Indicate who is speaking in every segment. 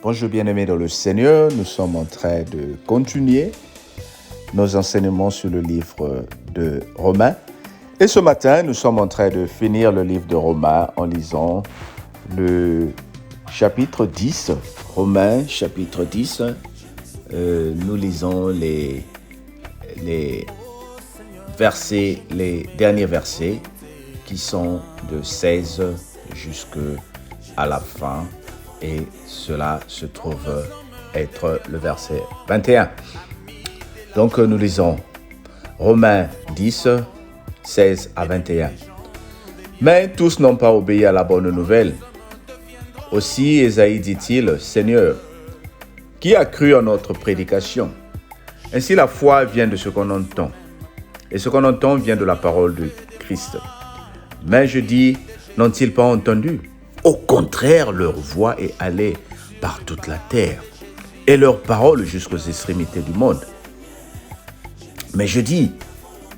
Speaker 1: Bonjour bien-aimés dans le Seigneur, nous sommes en train de continuer nos enseignements sur le livre de Romains. Et ce matin, nous sommes en train de finir le livre de Romains en lisant le chapitre 10. Romains, chapitre 10. Nous lisons les versets, les derniers versets qui sont de 16 jusqu'à la fin. Et cela se trouve être le verset 21. Donc nous lisons Romains 10, 16 à 21. Mais tous n'ont pas obéi à la bonne nouvelle. Aussi Ésaïe dit-il, Seigneur, qui a cru en notre prédication? Ainsi la foi vient de ce qu'on entend. Et ce qu'on entend vient de la parole de Christ. Mais je dis, n'ont-ils pas entendu? Au contraire, leur voix est allée par toute la terre, et leur parole jusqu'aux extrémités du monde. Mais je dis,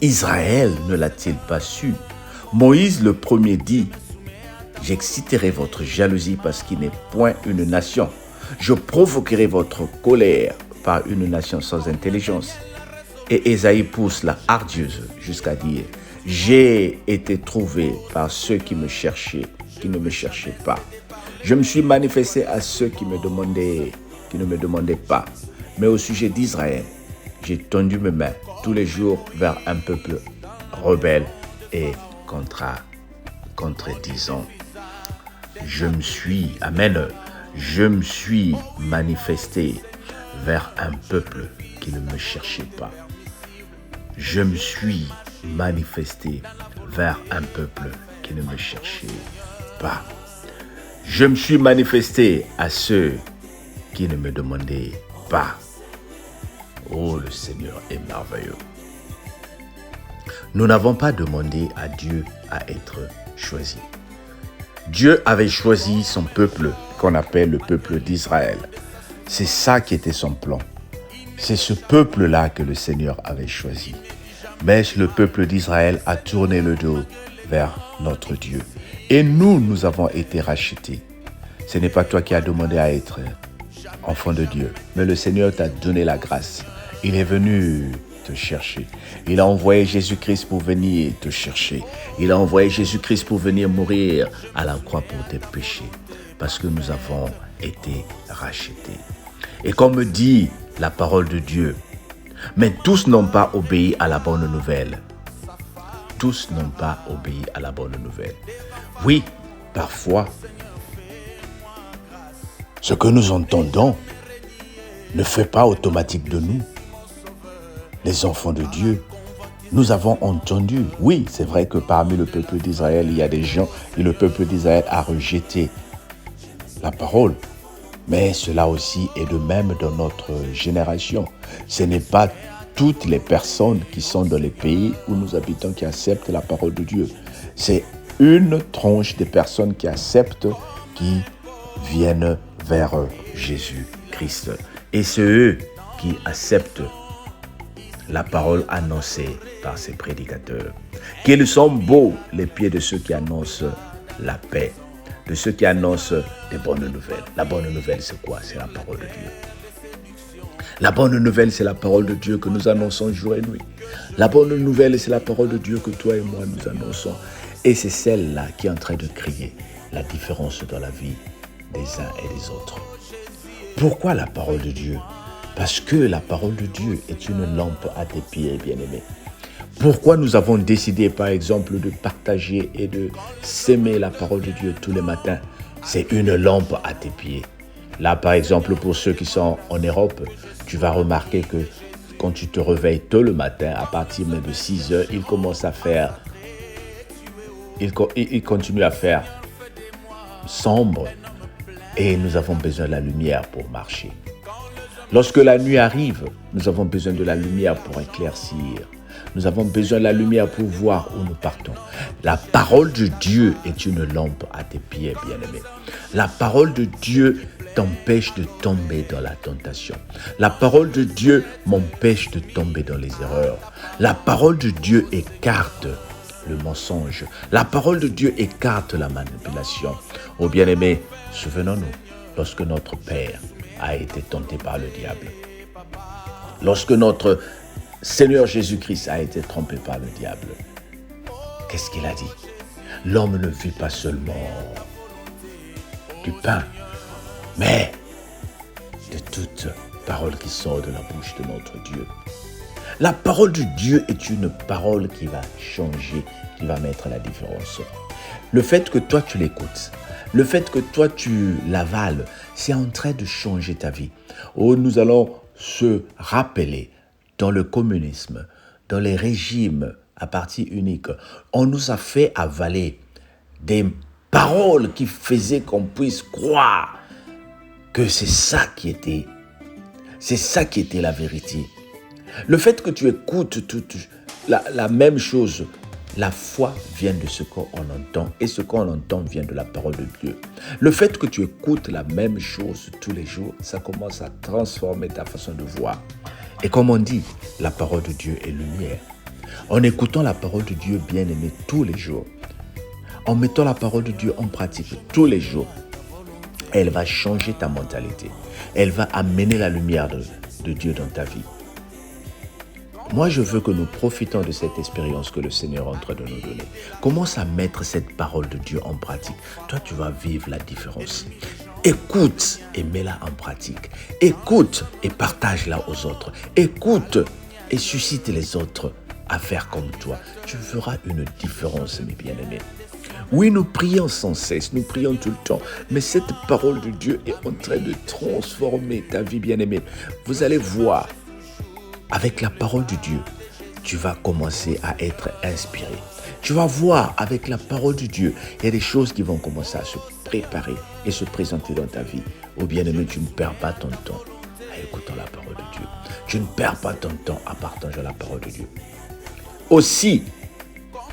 Speaker 1: Israël ne l'a-t-il pas su? Moïse le premier dit, j'exciterai votre jalousie parce qu'il n'est point une nation. Je provoquerai votre colère par une nation sans intelligence. Et Ésaïe pousse la hardieuse jusqu'à dire, j'ai été trouvé par ceux qui me cherchaient, qui ne me cherchaient pas. Je me suis manifesté à ceux qui ne me demandaient pas. Mais au sujet d'Israël, j'ai tendu mes mains tous les jours vers un peuple rebelle et contredisant. Je me suis manifesté vers un peuple qui ne me cherchait pas. Je me suis manifesté vers un peuple qui ne me cherchait pas. Je me suis manifesté à ceux qui ne me demandaient pas. Oh, le Seigneur est merveilleux. Nous n'avons pas demandé à Dieu à être choisi. Dieu avait choisi son peuple qu'on appelle le peuple d'Israël. C'est ça qui était son plan. C'est ce peuple-là que le Seigneur avait choisi. Mais le peuple d'Israël a tourné le dos vers notre Dieu. Et nous avons été rachetés. Ce n'est pas toi qui as demandé à être enfant de Dieu, mais le Seigneur t'a donné la grâce. Il est venu te chercher. Il a envoyé Jésus-Christ pour venir te chercher. Il a envoyé Jésus-Christ pour venir mourir à la croix pour tes péchés, parce que nous avons été rachetés. Et comme dit la parole de Dieu, mais tous n'ont pas obéi à la bonne nouvelle. Tous n'ont pas obéi à la bonne nouvelle. Oui, parfois, ce que nous entendons ne fait pas automatique de nous. Les enfants de Dieu, nous avons entendu. Oui, c'est vrai que parmi le peuple d'Israël, il y a des gens et le peuple d'Israël a rejeté la parole. Mais cela aussi est de même dans notre génération. Ce n'est pas toutes les personnes qui sont dans les pays où nous habitons qui acceptent la parole de Dieu. C'est une tranche des personnes qui acceptent, qui viennent vers Jésus-Christ. Et c'est eux qui acceptent la parole annoncée par ces prédicateurs. Qu'ils sont beaux les pieds de ceux qui annoncent la paix, de ceux qui annoncent des bonnes nouvelles. La bonne nouvelle, c'est quoi? C'est la parole de Dieu. La bonne nouvelle, c'est la parole de Dieu que nous annonçons jour et nuit. La bonne nouvelle, c'est la parole de Dieu que toi et moi nous annonçons. Et c'est celle-là qui est en train de créer la différence dans la vie des uns et des autres. Pourquoi la parole de Dieu? Parce que la parole de Dieu est une lampe à tes pieds, bien-aimés. Pourquoi nous avons décidé, par exemple, de partager et de s'aimer la parole de Dieu tous les matins? C'est une lampe à tes pieds. Là, par exemple, pour ceux qui sont en Europe, tu vas remarquer que quand tu te réveilles tôt le matin, à partir de 6 heures, il continue à faire sombre et nous avons besoin de la lumière pour marcher. Lorsque la nuit arrive, nous avons besoin de la lumière pour éclaircir. Nous avons besoin de la lumière pour voir où nous partons. La parole de Dieu est une lampe à tes pieds, bien-aimé. La parole de Dieu t'empêche de tomber dans la tentation. La parole de Dieu m'empêche de tomber dans les erreurs. La parole de Dieu écarte le mensonge. La parole de Dieu écarte la manipulation. Oh bien-aimé, souvenons-nous, lorsque notre Père a été tenté par le diable, lorsque notre Seigneur Jésus-Christ a été trompé par le diable, qu'est-ce qu'il a dit? L'homme ne vit pas seulement du pain, mais de toute parole qui sort de la bouche de notre Dieu. La parole de Dieu est une parole qui va changer, qui va mettre la différence. Le fait que toi tu l'écoutes, le fait que toi tu l'avales, c'est en train de changer ta vie. Oh, nous allons se rappeler dans le communisme, dans les régimes à parti unique, on nous a fait avaler des paroles qui faisaient qu'on puisse croire que c'est ça qui était la vérité. Le fait que tu écoutes la même chose, la foi vient de ce qu'on entend et ce qu'on entend vient de la parole de Dieu. Le fait que tu écoutes la même chose tous les jours, ça commence à transformer ta façon de voir. Et comme on dit, la parole de Dieu est lumière. En écoutant la parole de Dieu bien-aimé tous les jours, en mettant la parole de Dieu en pratique tous les jours, elle va changer ta mentalité. Elle va amener la lumière de Dieu dans ta vie. Moi, je veux que nous profitons de cette expérience que le Seigneur est en train de nous donner. Commence à mettre cette parole de Dieu en pratique. Toi, tu vas vivre la différence. Écoute et mets-la en pratique. Écoute et partage-la aux autres. Écoute et suscite les autres à faire comme toi. Tu feras une différence, mes bien-aimés. Oui, nous prions sans cesse, nous prions tout le temps, mais cette parole de Dieu est en train de transformer ta vie, bien-aimée. Vous allez voir, avec la parole de Dieu, tu vas commencer à être inspiré. Tu vas voir, avec la parole de Dieu, il y a des choses qui vont commencer à se préparer et se présenter dans ta vie. Oh bien-aimé, tu ne perds pas ton temps à écouter la parole de Dieu. Tu ne perds pas ton temps à partager la parole de Dieu. Aussi,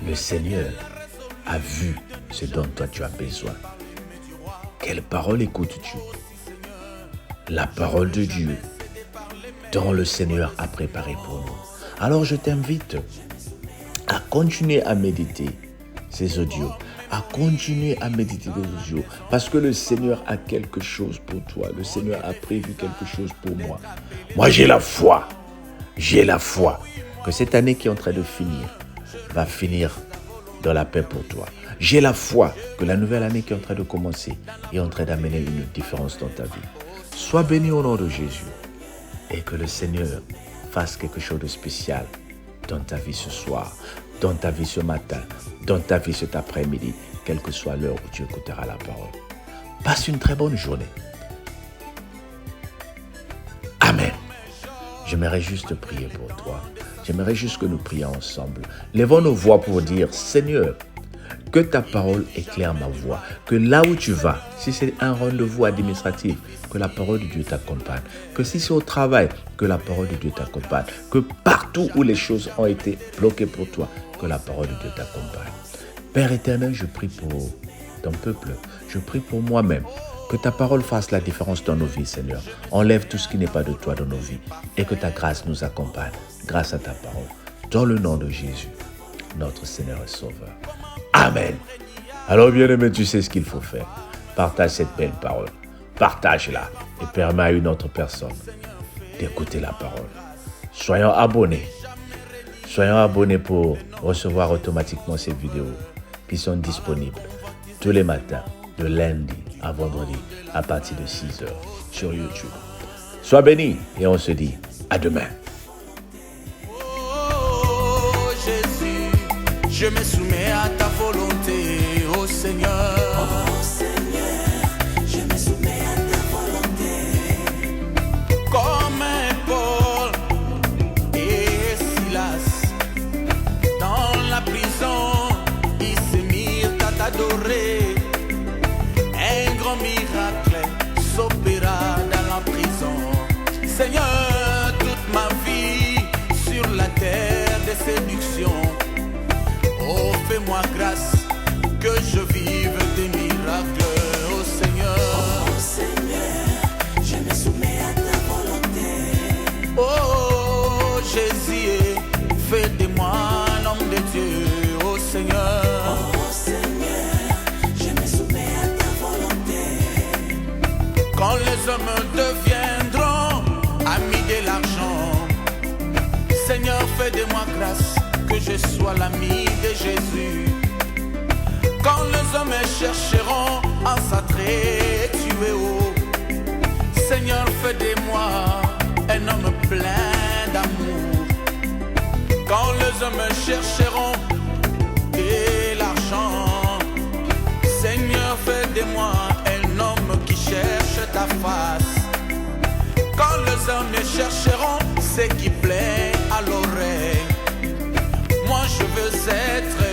Speaker 1: le Seigneur a vu ce dont toi tu as besoin. Quelle parole écoutes-tu? La parole de Dieu dont le Seigneur a préparé pour nous. Alors je t'invite à continuer à méditer ces audios, à continuer à méditer les audios, parce que le Seigneur a quelque chose pour toi. Le Seigneur a prévu quelque chose pour moi. Moi j'ai la foi que cette année qui est en train de finir va finir dans la paix pour toi. J'ai la foi que la nouvelle année qui est en train de commencer est en train d'amener une différence dans ta vie. Sois béni au nom de Jésus et que le Seigneur fasse quelque chose de spécial dans ta vie ce soir, dans ta vie ce matin, dans ta vie cet après-midi, quelle que soit l'heure où tu écouteras la parole. Passe une très bonne journée. Amen. J'aimerais juste prier pour toi. J'aimerais juste que nous prions ensemble. Lèvons nos voix pour dire, Seigneur, que ta parole éclaire ma voix. Que là où tu vas, si c'est un rendez-vous administratif, que la parole de Dieu t'accompagne. Que si c'est au travail, que la parole de Dieu t'accompagne. Que partout où les choses ont été bloquées pour toi, que la parole de Dieu t'accompagne. Père éternel, je prie pour ton peuple. Je prie pour moi-même. Que ta parole fasse la différence dans nos vies, Seigneur. Enlève tout ce qui n'est pas de toi dans nos vies. Et que ta grâce nous accompagne grâce à ta parole. Dans le nom de Jésus, notre Seigneur et Sauveur. Amen. Alors bien-aimé, tu sais ce qu'il faut faire. Partage cette belle parole. Partage-la et permets à une autre personne d'écouter la parole. Soyons abonnés. Soyons abonnés pour recevoir automatiquement ces vidéos qui sont disponibles tous les matins, de lundi à vendredi, à partir de 6h sur YouTube. Sois béni et on se dit à demain.
Speaker 2: Oh Jésus, je me soumets à ta volonté, oh Seigneur.
Speaker 3: Oh Seigneur, je me soumets à ta volonté.
Speaker 2: Comme un Paul et Silas dans la prison, ils se mirent à t'adorer. Un grand miracle s'opéra dans la prison. Seigneur, toute ma vie sur la terre de ces bénédiction. Oh, fais-moi grâce que je vive des miracles, oh Seigneur.
Speaker 3: Oh Seigneur, je me soumets à ta volonté.
Speaker 2: Oh Jésus, fais de moi un homme de Dieu, oh Seigneur.
Speaker 3: Oh Seigneur, je me soumets à ta volonté.
Speaker 2: Quand les hommes deviendront amis de l'argent, Seigneur, fais de moi grâce que je sois l'ami de Jésus. Quand les hommes chercheront à s'attraper haut, Seigneur, fais de moi un homme plein d'amour. Quand les hommes chercheront de l'argent, Seigneur, fais de moi un homme qui cherche ta face. Quand les hommes chercheront ce qui plaît à l'oreille, moi je veux être